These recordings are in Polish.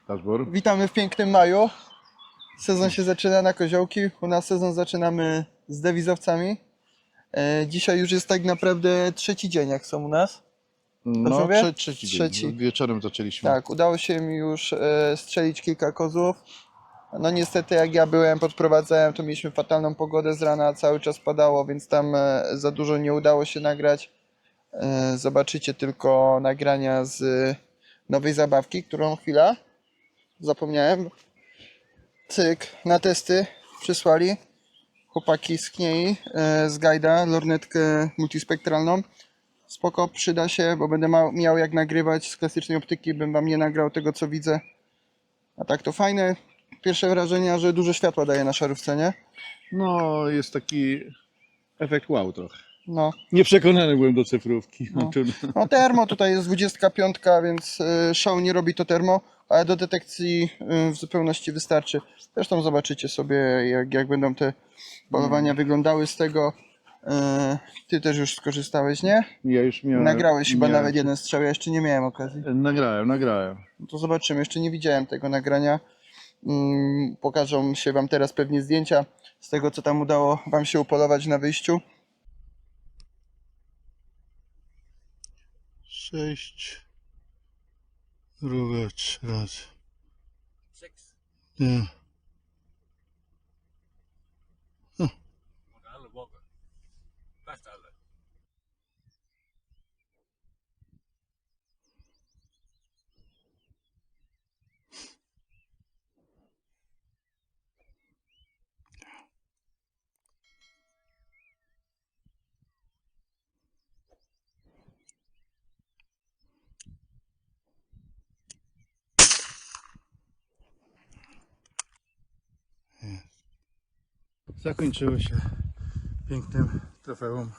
Daszbur. Witamy w pięknym maju. Sezon się zaczyna na koziołki. U nas sezon zaczynamy z dewizowcami. Dzisiaj już jest tak naprawdę trzeci dzień, jak są u nas. No, trzeci dzień. Trzeci. Wieczorem zaczęliśmy. Tak, udało się mi już strzelić kilka kozłów. No niestety jak ja byłem, podprowadzałem, to mieliśmy fatalną pogodę z rana, cały czas padało, więc tam za dużo nie udało się nagrać. Zobaczycie tylko nagrania z nowej zabawki, którą chwila zapomniałem. Cyk, na testy przysłali chłopaki z Kniei, z Guida, lornetkę multispektralną. Spoko, przyda się, bo będę miał jak nagrywać z klasycznej optyki, bym wam nie nagrał tego, co widzę. A tak to fajne. Pierwsze wrażenia, że dużo światła daje na szarówce, nie? No, jest taki efekt wow trochę. No. Nieprzekonany byłem do cyfrówki. No termo tutaj jest 25, więc szału nie robi to termo, ale do detekcji w zupełności wystarczy. Zresztą zobaczycie sobie, jak będą te polowania wyglądały z tego. Ty też już skorzystałeś, nie? Ja już miałem. Nagrałeś chyba nawet jeden strzał, ja jeszcze nie miałem okazji. Nagrałem. No to zobaczymy, jeszcze nie widziałem tego nagrania. Pokażą się wam teraz pewnie zdjęcia z tego, co tam udało wam się upolować na wyjściu. 6 rówecz raz. Nie. Zakończyło się pięknym trofeum.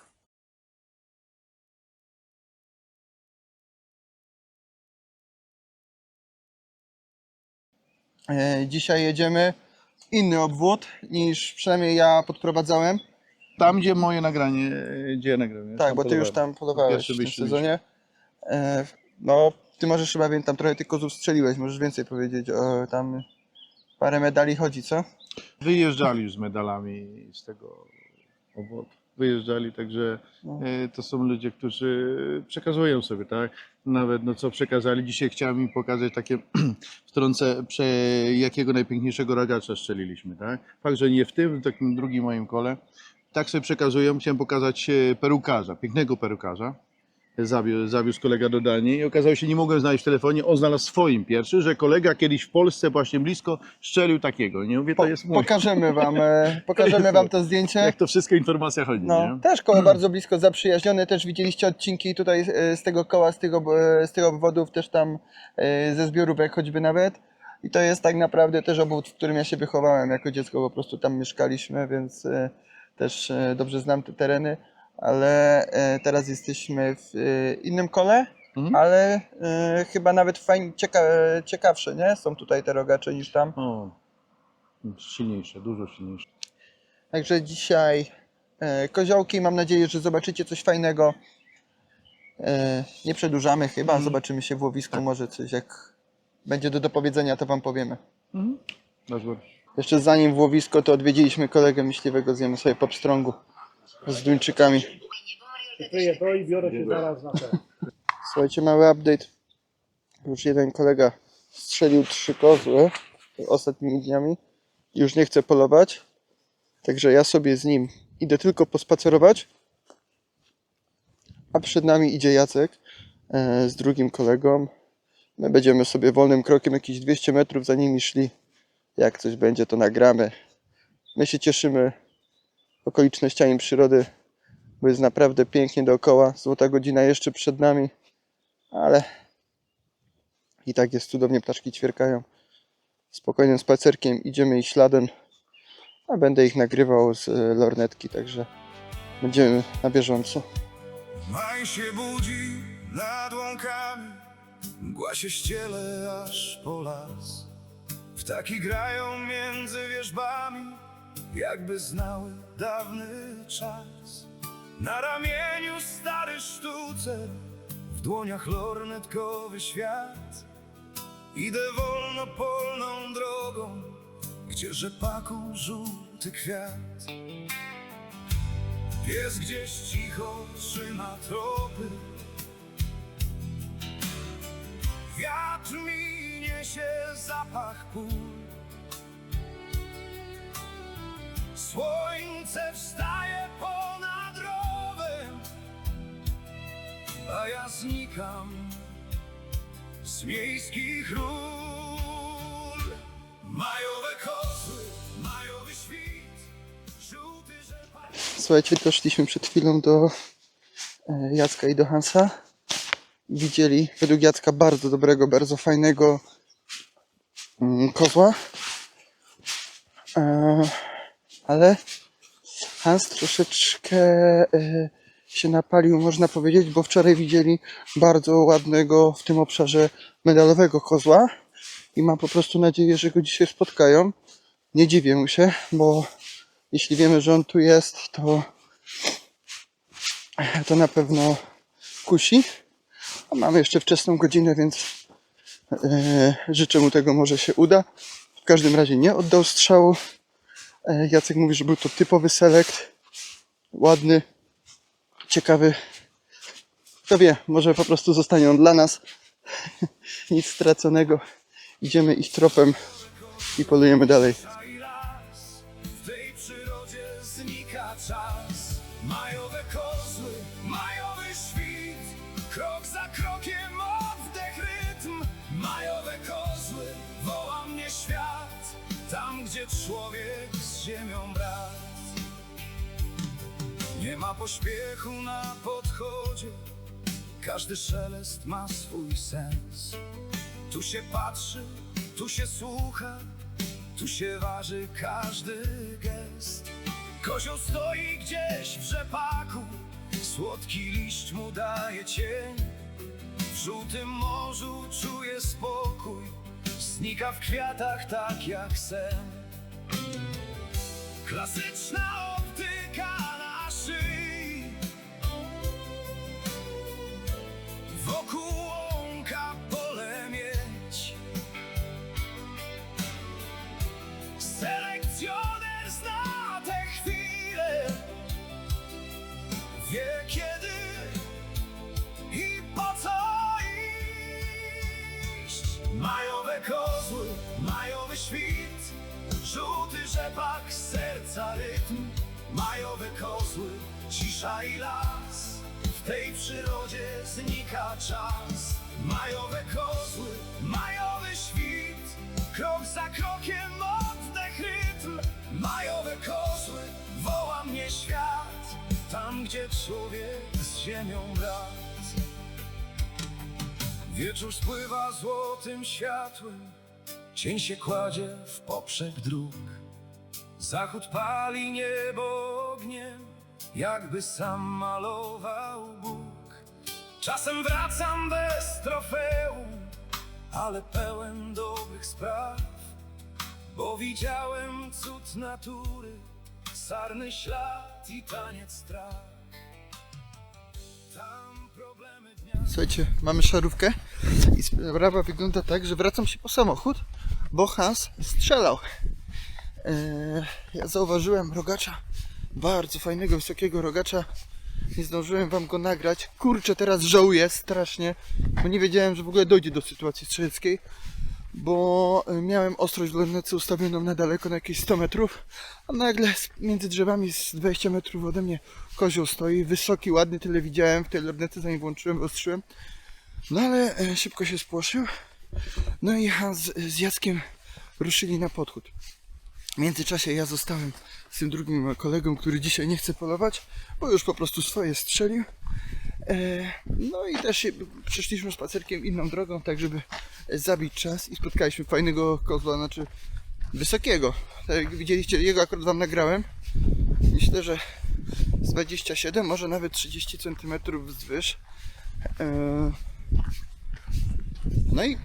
Dzisiaj jedziemy inny obwód niż przynajmniej ja podprowadzałem. Tam, gdzie moje nagranie, gdzie ja nagrałem. Tak, bo ty już tam polowałeś w tym sezonie. No, ty możesz chyba, wiem, tam trochę tych kozłów strzeliłeś, możesz więcej powiedzieć, tam parę medali chodzi, co? Wyjeżdżali już z medalami z tego obwodu. Wyjeżdżali, także to są ludzie, którzy przekazują sobie, tak? Nawet no co przekazali. Dzisiaj chciałem im pokazać takie wtrącę, jakiego najpiękniejszego ragacza strzeliliśmy, tak? Fakt, że nie w tym, w takim drugim moim kole. Tak sobie przekazują. Chciałem pokazać perukarza, pięknego perukarza. Zawiózł kolega do Danii i okazało się, nie mogłem znaleźć w telefonie, on znalazł swoim pierwszy, że kolega kiedyś w Polsce właśnie blisko strzelił takiego. Nie mówię, to jest mój. Pokażemy wam to zdjęcie. Jak to wszystko informacja chodzi, no, nie? też koło bardzo blisko zaprzyjaźnione, też widzieliście odcinki tutaj z tego koła, z tych obwodów, też tam ze zbiorówek choćby nawet. I to jest tak naprawdę też obwód, w którym ja się wychowałem jako dziecko, po prostu tam mieszkaliśmy, więc też dobrze znam te tereny. Ale teraz jesteśmy w innym kole, ale chyba nawet fajnie, ciekawsze, nie? Są tutaj te rogacze niż tam. O, silniejsze, dużo silniejsze. Także dzisiaj koziołki, mam nadzieję, że zobaczycie coś fajnego. Nie przedłużamy chyba, zobaczymy się w łowisku, tak. Może coś jak będzie do dopowiedzenia, to wam powiemy. Jeszcze zanim w łowisko, to odwiedziliśmy kolegę myśliwego, zjemy sobie po pstrągu z Duńczykami. Kryję to i biorę się zaraz na to. Słuchajcie, mały update. Już jeden kolega strzelił 3 kozły ostatnimi dniami. Już nie chce polować. Także ja sobie z nim idę tylko pospacerować. A przed nami idzie Jacek z drugim kolegą. My będziemy sobie wolnym krokiem jakieś 200 metrów za nimi szli. Jak coś będzie, to nagramy. My się cieszymy okolicznościami przyrody, bo jest naprawdę pięknie dookoła. Złota godzina jeszcze przed nami, ale i tak jest cudownie, ptaszki ćwierkają. Spokojnym spacerkiem idziemy ich śladem, a będę ich nagrywał z lornetki, także będziemy na bieżąco. Maj się budzi nad łąkami, mgła się ściele aż po las. Ptaki grają między wierzbami, jakby znały dawny czas. Na ramieniu stary sztucer, w dłoniach lornetkowy świat. Idę wolno polną drogą, gdzie rzepaku żółty kwiat. Pies gdzieś cicho trzyma tropy. Wiatr mi niesie zapach pól. Słońce wstaje ponad rowem, a ja znikam z miejskich ról. Majowe kozły, majowy świt, żółty rzepak. Słuchajcie, doszliśmy przed chwilą do Jacka i do Hansa. Widzieli według Jacka bardzo dobrego, bardzo fajnego kozła. Ale Hans troszeczkę się napalił, można powiedzieć, bo wczoraj widzieli bardzo ładnego w tym obszarze medalowego kozła i mam po prostu nadzieję, że go dzisiaj spotkają. Nie dziwię mu się, bo jeśli wiemy, że on tu jest, to na pewno kusi. A mamy jeszcze wczesną godzinę, więc życzę mu tego, może się uda. W każdym razie nie oddał strzału. Jacek mówi, że był to typowy selekt. Ładny, ciekawy. Kto wie, może po prostu zostanie on dla nas. Nic straconego. Idziemy ich tropem i polujemy dalej. I las, w tej przyrodzie znika czas. Majowe kozły, majowy świt, krok za krokiem oddech rytm. Majowe kozły, woła mnie świat, tam gdzie człowiek z ziemią brat. Nie ma pośpiechu na podchodzie, każdy szelest ma swój sens. Tu się patrzy, tu się słucha, tu się waży każdy gest. Kozioł stoi gdzieś w rzepaku, słodki liść mu daje cień. W żółtym morzu czuje spokój, znika w kwiatach tak jak sen. Klasyczna optyka na szyi, wokół łąka pole miedź. Selekcjoner zna te chwile, wie kiedy i po co iść. Majowe kozły, majowy świt, żółty rzepak, serca rytm. Majowe kozły, cisza i las, w tej przyrodzie znika czas. Majowe kozły, majowy świt, krok za krokiem oddech rytm. Majowe kozły, woła mnie świat, tam gdzie człowiek z ziemią brat. Wieczór spływa złotym światłem, cień się kładzie w poprzek dróg. Zachód pali niebo ogniem, jakby sam malował Bóg. Czasem wracam bez trofeum, ale pełen dobrych spraw, bo widziałem cud natury, sarny ślad i taniec traw. Tam problemy dnia. Słuchajcie, mamy szarówkę i sprawa wygląda tak, że wracam się po samochód, bo Hans strzelał. Ja zauważyłem rogacza, bardzo fajnego, wysokiego rogacza. Nie zdążyłem wam go nagrać. Kurczę, teraz żałuję strasznie, bo nie wiedziałem, że w ogóle dojdzie do sytuacji strzeleckiej, bo miałem ostrość w lornetce ustawioną na daleko, na jakieś 100 metrów, a nagle między drzewami z 20 metrów ode mnie kozioł stoi, wysoki, ładny, tyle widziałem w tej lornetce, zanim włączyłem, ostrzyłem. No ale szybko się spłoszył. No i Hans z Jackiem ruszyli na podchód. W międzyczasie ja zostałem z tym drugim kolegą, który dzisiaj nie chce polować, bo już po prostu swoje strzelił. No i też przeszliśmy spacerkiem inną drogą, tak żeby zabić czas i spotkaliśmy fajnego kozła, znaczy wysokiego. Tak jak widzieliście, jego akurat wam nagrałem. Myślę, że z 27, może nawet 30 cm wzwyż. No i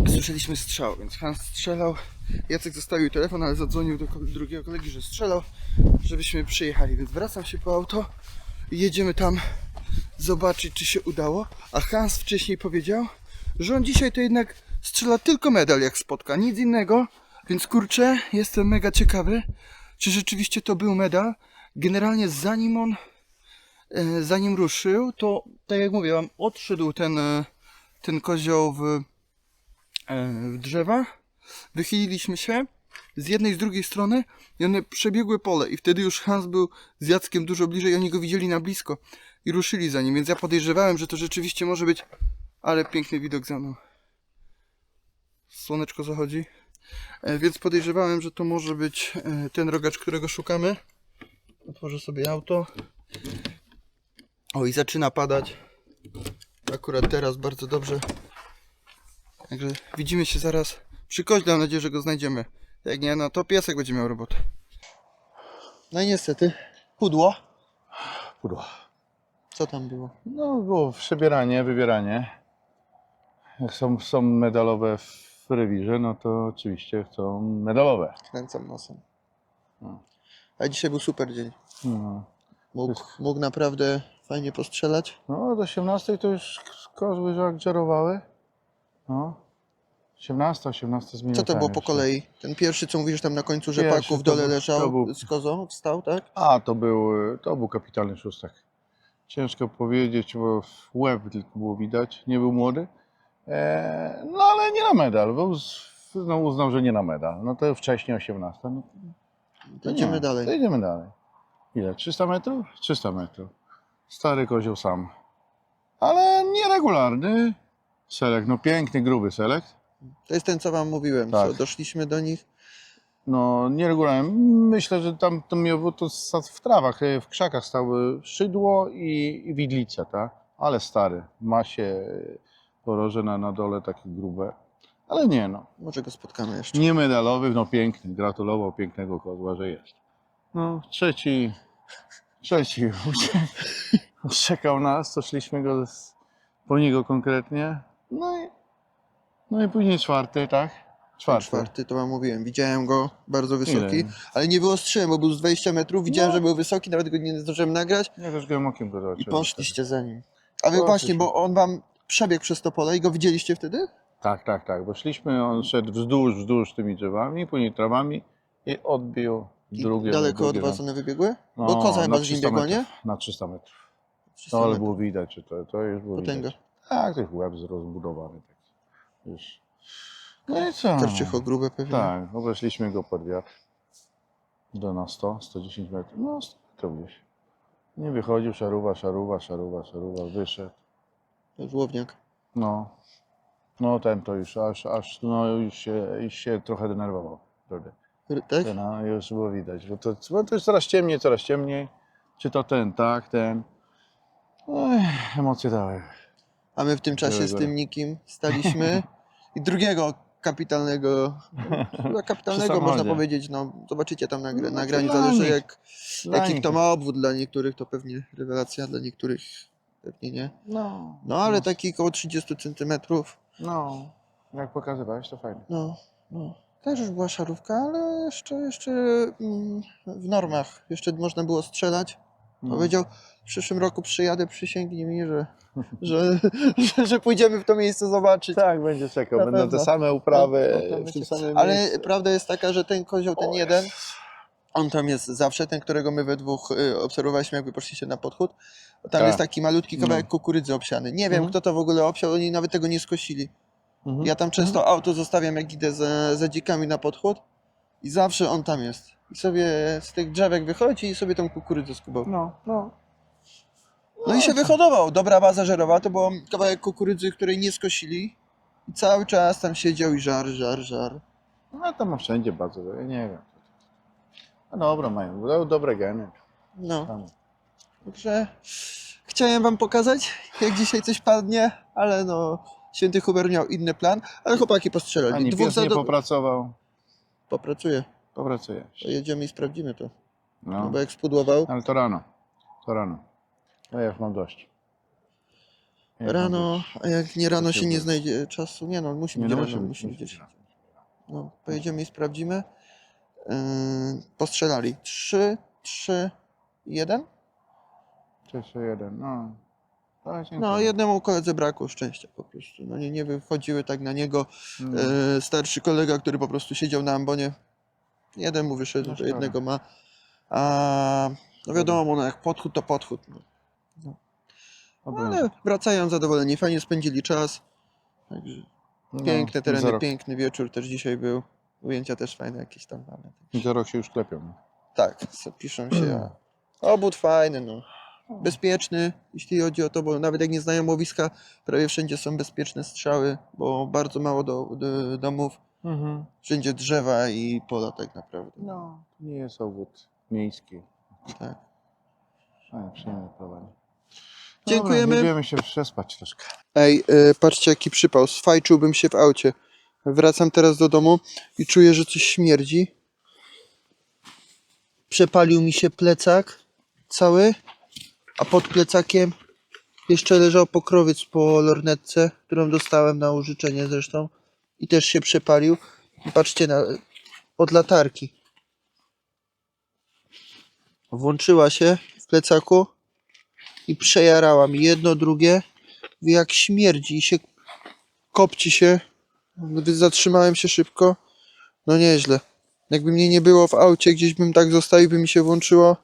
słyszeliśmy strzał, więc Hans strzelał. Jacek zostawił telefon, ale zadzwonił do drugiego kolegi, że strzelał, żebyśmy przyjechali. Więc wracam się po auto i jedziemy tam zobaczyć, czy się udało. A Hans wcześniej powiedział, że on dzisiaj to jednak strzela tylko medal jak spotka, nic innego. Więc kurczę, jestem mega ciekawy, czy rzeczywiście to był medal. Generalnie zanim ruszył, to tak jak mówiłam, odszedł ten kozioł w drzewa. Wychyliliśmy się z jednej i z drugiej strony i one przebiegły pole i wtedy już Hans był z Jackiem dużo bliżej i oni go widzieli na blisko i ruszyli za nim, więc ja podejrzewałem, że to rzeczywiście może być, ale piękny widok za mną. Słoneczko zachodzi, więc podejrzewałem, że to może być ten rogacz, którego szukamy. Otworzę sobie auto. O, i zaczyna padać. Akurat teraz bardzo dobrze. Także widzimy się zaraz przy koźle. Mam nadzieję, że go znajdziemy. Jak nie, no to piesek będzie miał robotę. No i niestety, pudło. Pudło. Co tam było? No, było przebieranie, wybieranie. Jak są medalowe w rewirze, no to oczywiście chcą medalowe. Kręcam nosem. No. A dzisiaj był super dzień. No, Mógł naprawdę fajnie postrzelać. no od 18 to już kozły żerowały. No. 18 zmienił. Co to było po kolei? Ten pierwszy, co mówisz tam na końcu Pierwszy rzepaku w dole to leżał był- z kozą, wstał, tak? A, to był kapitalny szóstek. Ciężko powiedzieć, bo łeb tylko było widać, nie był młody. No ale nie na medal, bo uznał, że nie na medal. No to wcześniej 18. No, To idziemy nie, dalej. To idziemy dalej. Ile? 300 metrów? 300 metrów. Stary kozioł sam. Ale nieregularny selekt, no piękny, gruby selekt. To jest ten, co wam mówiłem, Tak. co doszliśmy do nich. No nieregularny. Myślę, że tam to miało to w trawach, w krzakach stały szydło i widlice, tak? Ale stary. Ma się poroże na dole takie grube. Ale nie no. Może go spotkamy jeszcze. Nie medalowy, no piękny. Gratulował pięknego kozła, że jest. No trzeci czekał nas, to szliśmy go po niego konkretnie. No i później czwarty, tak? Czwarty, to wam mówiłem. Widziałem go, bardzo wysoki, Ile? ale nie wyostrzyłem, bo był z 20 metrów. Widziałem, No. że był wysoki, nawet go nie zdążyłem nagrać Ja też gołym okiem go i zobaczyłem. poszliście za nim. A wy Poszliśmy. właśnie, bo on wam przebiegł przez to pole i go widzieliście wtedy? Tak, bo szliśmy, on szedł wzdłuż tymi drzewami, później trawami i odbił I drugie. daleko od drugie was one wybiegły? no, Bo koza chyba na z nim 300 biegła, nie? metrów. Na 300 metrów. 300 No ale metrów. było widać, że to już było Potęga. widać. Tak, to jest łeb rozbudowany. Tak. Już. No i co? Karczycho-grube pewnie. Tak, obeszliśmy go pod wiatr. Na 110 metrów. No 100 metrów gdzieś. Nie wychodził, szaruwa, wyszedł. To żłowniak. No ten to już już się trochę denerwował. Prawda? Tak? No, już było widać, bo to jest coraz ciemniej. Czy to ten, tak, ten. Oj, emocje dały. A my w tym czasie z tym nikim staliśmy i drugiego kapitalnego, chyba kapitalnego można samochodzie. powiedzieć, no zobaczycie tam No, nagranie, dla zależy nich. Dla jaki nich. kto ma obwód, dla niektórych to pewnie rewelacja, dla niektórych pewnie nie. No ale taki koło 30 centymetrów, No, jak pokazywałeś, to fajnie. no. Też już była szarówka, ale jeszcze w normach, jeszcze można było strzelać. No. Powiedział, w przyszłym roku przyjadę, przysięgnij mi, że pójdziemy w to miejsce zobaczyć. Tak, będzie czekał. Na Będą pewno. te same uprawy No, w tym samym ale miejscu. prawda jest taka, że ten kozioł, ten jeden, on tam jest zawsze, ten, którego my we dwóch obserwowaliśmy, jakby poszliście na podchód. Tam Tak. jest taki malutki kawałek kukurydzy obsiany. Nie wiem, kto to w ogóle obsiał, oni nawet tego nie skosili. Mhm. Ja tam często auto zostawiam, jak idę za dzikami na podchód i zawsze on tam jest. I sobie z tych drzewek wychodzi i sobie tą kukurydzę skubał. No i się wyhodował. Dobra baza żerowa, to był kawałek kukurydzy, której nie skosili. I cały czas tam siedział i żar. No tam ma wszędzie bardzo, ja nie wiem. No dobra, mają dobre geny. No, Tam. także chciałem wam pokazać, jak dzisiaj coś padnie, ale no, święty Hubert miał inny plan, ale chłopaki postrzelali. Ani pies nie popracował. Popracuje. Popracuje. To jedziemy i sprawdzimy to. No No, bo jak spudłował, ale to rano. No ja już mam dość. Ja już mam rano, dość. a jak nie rano To się się nie uda. znajdzie czasu, nie no, musi Nie, być no, rano, musi musi być. rano. No, pojedziemy i sprawdzimy. Postrzelali. 3, 2, 1. Jeszcze jeden, no. Tak, No, jednemu koledze brakło szczęścia po prostu. No, nie wychodziły tak na niego. Starszy kolega, który po prostu siedział na ambonie. Jeden mu wyszedł, No to szkoda. jednego ma. A no wiadomo, no jak podchód to podchód. No. Ale wracają zadowoleni, fajnie spędzili czas. Także piękne tereny, Za rok, piękny wieczór też dzisiaj był. Ujęcia też fajne jakieś tam mamy. za rok się już klepią. Tak, piszą się. Obód fajny, no. Bezpieczny, jeśli chodzi o to, bo nawet jak nie znają łowiska, prawie wszędzie są bezpieczne strzały, bo bardzo mało domów, wszędzie drzewa i pola tak naprawdę. No, to nie jest obwód miejski. Tak. Ale przyjemne pływanie. Dziękujemy. Dobra, jedziemy się przespać troszkę. Ej, patrzcie jaki przypał, sfajczyłbym się w aucie. Wracam teraz do domu i czuję, że coś śmierdzi. Przepalił mi się plecak cały, a pod plecakiem jeszcze leżał pokrowiec po lornetce, którą dostałem na użyczenie zresztą. I też się przepalił. I patrzcie od latarki. Włączyła się w plecaku i przejarała mi jedno, drugie. Jak śmierdzi i się kopci się. Zatrzymałem się szybko. No nieźle. Jakby mnie nie było w aucie, gdzieś bym tak zostawił, by mi się włączyło.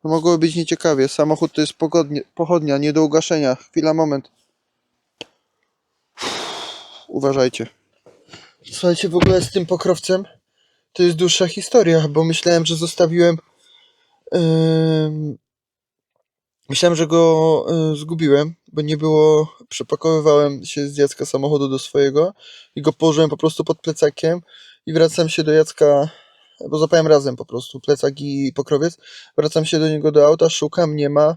To mogłoby być nieciekawie. Samochód to jest pochodnia, nie do ugaszenia. Chwila, moment. Uważajcie. Słuchajcie, w ogóle z tym pokrowcem to jest dłuższa historia, bo myślałem, że zostawiłem... Myślałem, że go zgubiłem, bo nie było... Przepakowywałem się z Jacka samochodu do swojego i go położyłem po prostu pod plecakiem i wracam się do Jacka, bo zapałem razem po prostu plecak i pokrowiec. Wracam się do niego do auta, szukam, nie ma.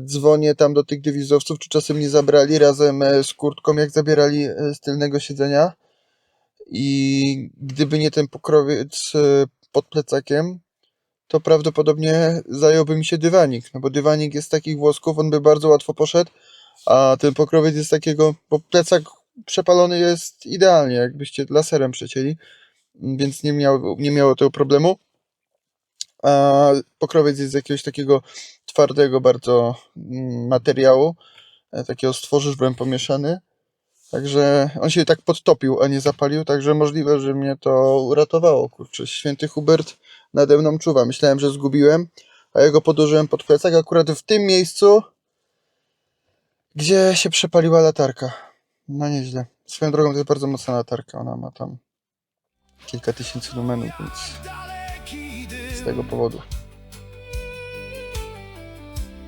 Dzwonię tam do tych dywizowców, czy czasem nie zabrali razem z kurtką, jak zabierali z tylnego siedzenia. I gdyby nie ten pokrowiec pod plecakiem, to prawdopodobnie zająłby mi się dywanik, no bo dywanik jest z takich włosków, on by bardzo łatwo poszedł, a ten pokrowiec jest takiego, bo plecak przepalony jest idealnie, jakbyście laserem przecięli, więc nie miało tego problemu. A pokrowiec jest z jakiegoś takiego twardego bardzo materiału, takiego stworzysz, byłem pomieszany. Także on się tak podtopił, a nie zapalił, także możliwe, że mnie to uratowało. Kurczę, święty Hubert nade mną czuwa. Myślałem, że zgubiłem, a ja go podłożyłem pod plecak akurat w tym miejscu, gdzie się przepaliła latarka. No nieźle. Swoją drogą to jest bardzo mocna latarka, ona ma tam kilka tysięcy lumenów, więc z tego powodu.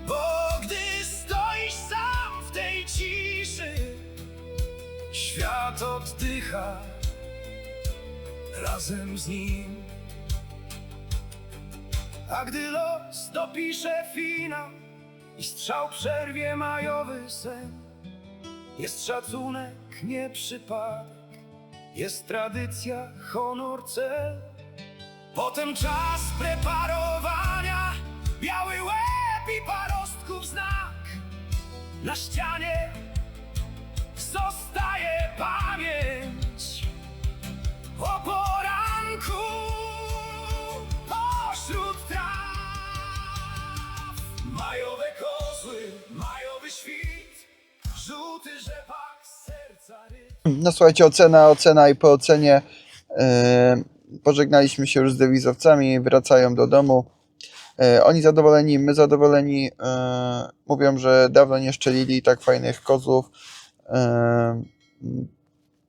Bo gdy stoisz sam w tej ciszy, świat oddycha razem z nim. A gdy los dopisze finał i strzał przerwie majowy sen, jest szacunek, nie przypadek, jest tradycja, honor, cel. Potem czas preparowania, biały łeb i parostków znak. Na ścianie zostaje pamięć o poranku pośród traw. Majowe kozły, majowy świt, żółty rzepak serca rytm. No słuchajcie, ocena i po ocenie pożegnaliśmy się już z dewizowcami, wracają do domu. Oni zadowoleni, my zadowoleni. Mówią, że dawno nie szczelili tak fajnych kozłów.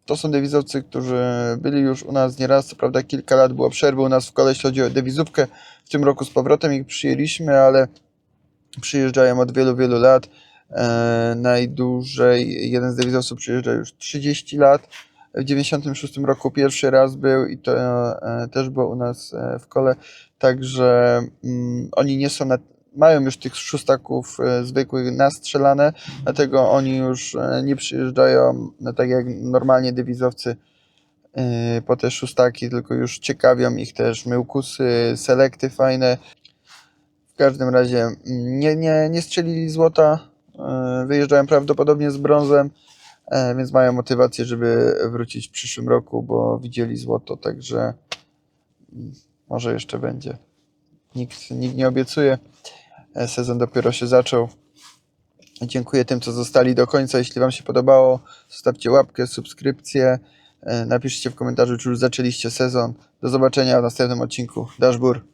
To są dewizowcy, którzy byli już u nas nieraz, co prawda kilka lat było przerwy u nas w kole, jeśli chodzi o dewizówkę. W tym roku z powrotem ich przyjęliśmy, ale przyjeżdżają od wielu, wielu lat. Najdłużej jeden z dewizowców przyjeżdża już 30 lat. W 96 roku pierwszy raz był i to też było u nas w kole. Także oni nie są mają już tych szóstaków zwykłych nastrzelane, dlatego oni już nie przyjeżdżają tak jak normalnie dewizowcy po te szóstaki, tylko już ciekawią ich też myłkusy, selekty fajne. W każdym razie nie strzelili złota, wyjeżdżają prawdopodobnie z brązem, więc mają motywację, żeby wrócić w przyszłym roku, bo widzieli złoto, także może jeszcze będzie. Nikt nie obiecuje. Sezon dopiero się zaczął. Dziękuję tym, co zostali do końca. Jeśli Wam się podobało, zostawcie łapkę, subskrypcję. Napiszcie w komentarzu, czy już zaczęliście sezon. Do zobaczenia w następnym odcinku. Dashbur.